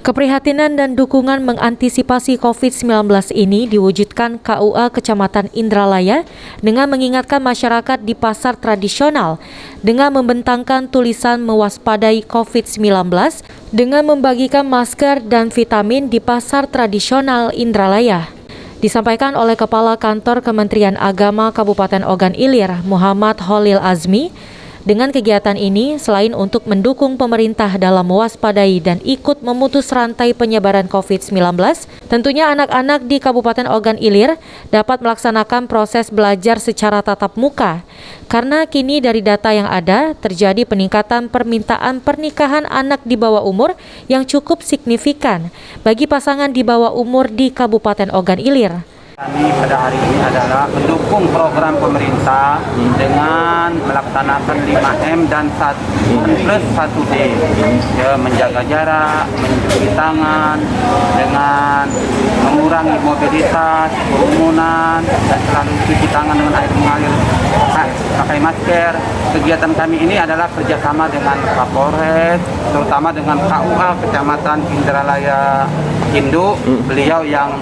Keprihatinan dan dukungan mengantisipasi COVID-19 ini diwujudkan KUA Kecamatan Indralaya dengan mengingatkan masyarakat di pasar tradisional dengan membentangkan tulisan mewaspadai COVID-19 dengan membagikan masker dan vitamin di pasar tradisional Indralaya. Disampaikan oleh Kepala Kantor Kementerian Agama Kabupaten Ogan Ilir, Muhammad Holil Azmi. Dengan kegiatan ini, selain untuk mendukung pemerintah dalam mewaspadai dan ikut memutus rantai penyebaran COVID-19, tentunya anak-anak di Kabupaten Ogan Ilir dapat melaksanakan proses belajar secara tatap muka. Karena kini dari data yang ada, terjadi peningkatan permintaan pernikahan anak di bawah umur yang cukup signifikan bagi pasangan di bawah umur di Kabupaten Ogan Ilir. Kami pada hari ini adalah mendukung program pemerintah dengan melaksanakan 5M dan 1+1D, ya, menjaga jarak, mencuci tangan, dengan mengurangi mobilitas, kerumunan, dan selalu cuci tangan dengan air mengalir, pakai masker. Kegiatan kami ini adalah kerjasama dengan Kapolres, terutama dengan KUA Kecamatan Indralaya Induk, beliau yang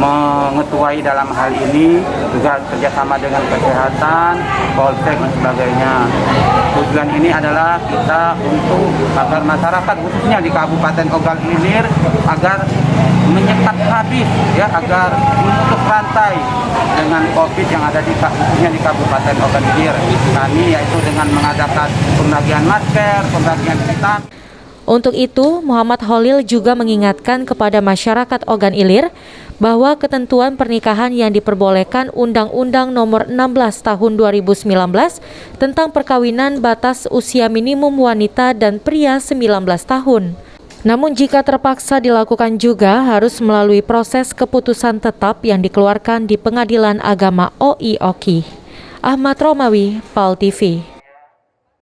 mengetuai dalam hal ini, juga kerjasama dengan kesehatan, polsek dan sebagainya. Tujuan ini adalah kita untuk agar masyarakat khususnya di Kabupaten Ogan Ilir agar menyekat habis, ya, agar memutus rantai dengan COVID yang ada khususnya di Kabupaten Ogan Ilir. Kami yaitu dengan mengadakan pembagian masker, pembagian vitamin. Untuk itu, Muhammad Holil juga mengingatkan kepada masyarakat Ogan Ilir bahwa ketentuan pernikahan yang diperbolehkan Undang-Undang Nomor 16 Tahun 2019 tentang perkawinan batas usia minimum wanita dan pria 19 tahun. Namun jika terpaksa dilakukan juga harus melalui proses keputusan tetap yang dikeluarkan di Pengadilan Agama OI Oki. Ahmad Romawi, PAL TV.